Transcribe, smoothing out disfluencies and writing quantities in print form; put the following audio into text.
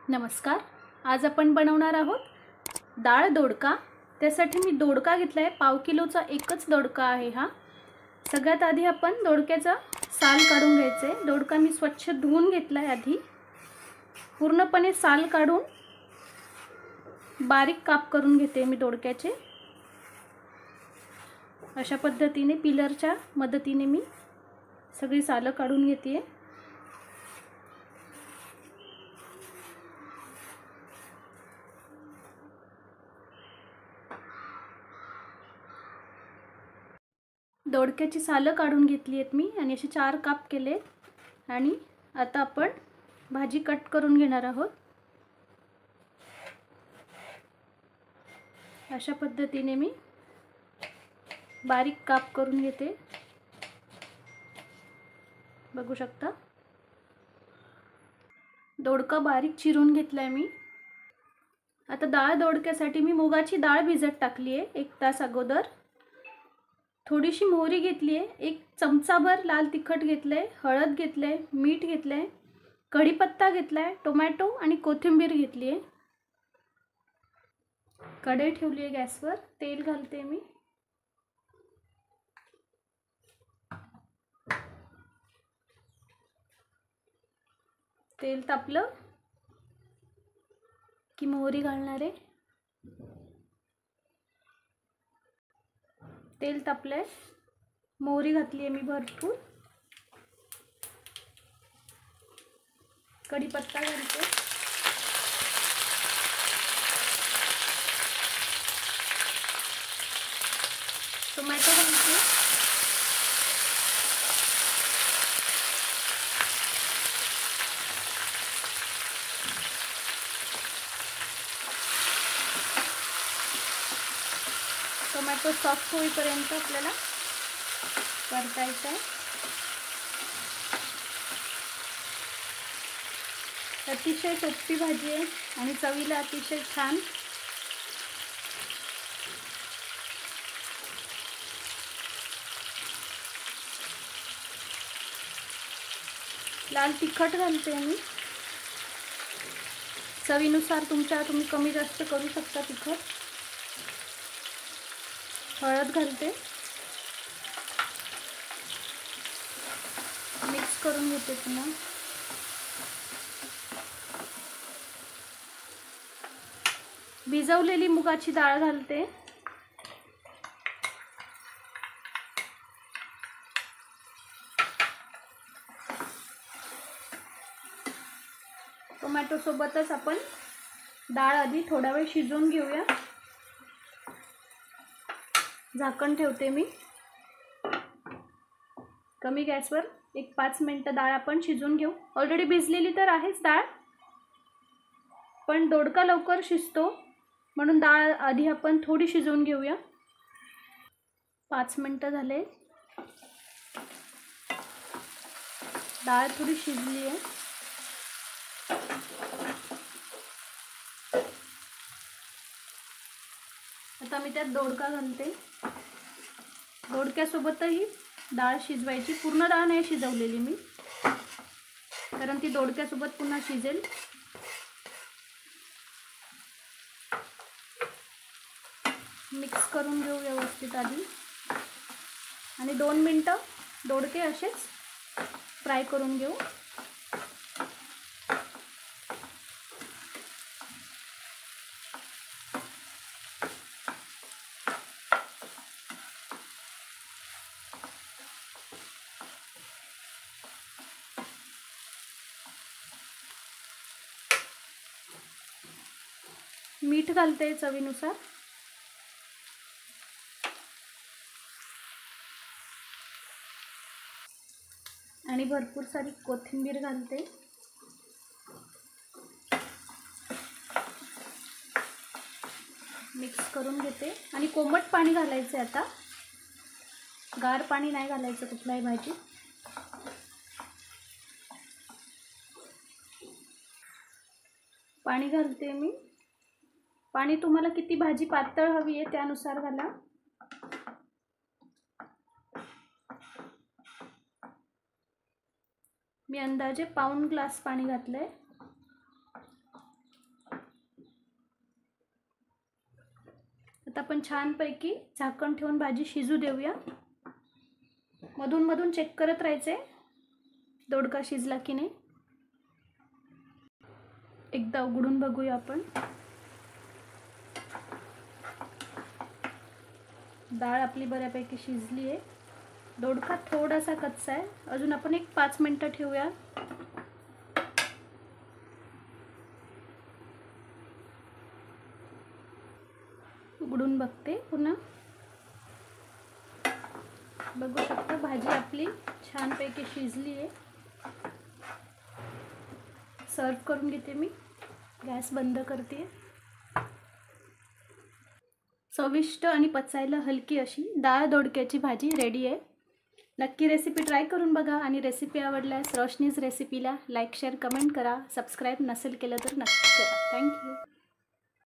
नमस्कार. आज आपण बनवणार आहोत डाळ दोडका. त्यासाठी मी दोडका घेतला आहे. पाव किलोचा एकच दोडका आहे हा. सगळ्यात आधी आपण दोडक्याचा साल काढून घ्यायचे. दोडका मी स्वच्छ धुवून घेतला आहे आधी. पूर्णपणे साल काढून बारीक काप करून घेते मी दोडक्याचे. अशा पद्धतीने पिलरच्या मदतीने मी सगळी सालं काढून घेते. दोडक्याची सालं काढून घेतली आहेत मी आणि असे 4 काप केले. आणि आता आपण भाजी कट करून घेणार आहोत. अशा पद्धतीने मी बारीक काप करून घेते. बघू शकता दोडका बारीक चिरून घेतलाय मी. आता डाळ दोडक्यासाठी मी मुगाची डाळ भिजत टाकली आहे 1 तास अगोदर. थोडीशी मोहरी घेतली आहे. 1 चमचाभर लाल तिखट घेतलंय, हळद घेतलंय, मीठ घेतलंय, कढीपत्ता घेतलाय, टोमॅटो आणि कोथिंबीर घेतली आहे. कढई ठेवली आहे गॅसवर. तेल घालते मी. तेल तापलं की मोहरी घालणार आहे. तेल तापलंय, मोहरी घातली आहे मी भरपूर. कढीपत्ता घालते. टोमॅटो घालते. टोमॅटो सॉफ्ट होईपर्यंत आपल्याला परतायचं आहे. अतिशय सोपी भाजी आहे आणि चवीला अतिशय छान. लाल तिखट घालते मी. चवीनुसार तुम्ही कमी जास्त करू शकता तिखट. हळद घालते. मिक्स करून घेते पुन्हा. भिजवलेली मुगाची डाळ घालते. टोमॅटो सोबतच आपण डाळ आधी थोडा वेळ शिजवून घेऊया. झाकण ठेवते मी. कमी गॅसवर 1-5 मिनिटं डाळ आपण शिजवून घेऊ. ऑलरेडी भिजलेली तर आहेच डाळ, पण दोडका लवकर शिजतो म्हणून डाळ आधी आपण थोडी शिजवून घेऊया. 5 मिनिटं झाले. डाळ थोडी शिजली आहे. आता मी त्यात दोडका घालते. दोडक्यासोबतही डाळ शिजवायची. पूर्ण डाळ नाही शिजवलेली मी, कारण ती दोडक्यासोबत पुन्हा शिजेल. मिक्स करून घेऊ व्यवस्थित आधी आणि 2 मिनिटं दोडके असेच फ्राय करून घेऊ. मीठ घालते चवीनुसार. आणि भरपूर सारी कोथिंबीर घालते. मिक्स करून घेते आणि कोमट पाणी घालायचं. आता गार पाणी नाही घालायचं कुठल्याही भाजीत. पाणी घालते मी. पाणी तुम्हाला किती भाजी पातळ हवी आहे त्यानुसार घाला. मी अंदाजे पाऊण ग्लास पाणी घातलंय. आता आपण छानपैकी झाकण ठेवून भाजी शिजू देऊया. मधून मधून चेक करत राहायचे दोडका शिजला की नाही. एकदा उघडून बघूया आपण. डाळ आपली बऱ्यापैकी शिजली आहे. दोडका थोडासा कच्चा आहे. अजून आपण एक 5 मिनिटं ठेवूया. उघडून बघते पुन्हा. बघू शकता भाजी आपली छानपैकी शिजली आहे. सर्व करून घेते मी. गॅस बंद करते. चविष्ट आणि पचायला हलकी अशी डाळ दोडक्याची भाजी रेडी आहे. नक्की रेसिपी ट्राय करून बघा आणि रेसिपी आवडल्यास रोशनीज रेसिपीला लाईक शेअर कमेंट करा. सबस्क्राईब नसेल केलं तर नक्की करा. थँक्यू.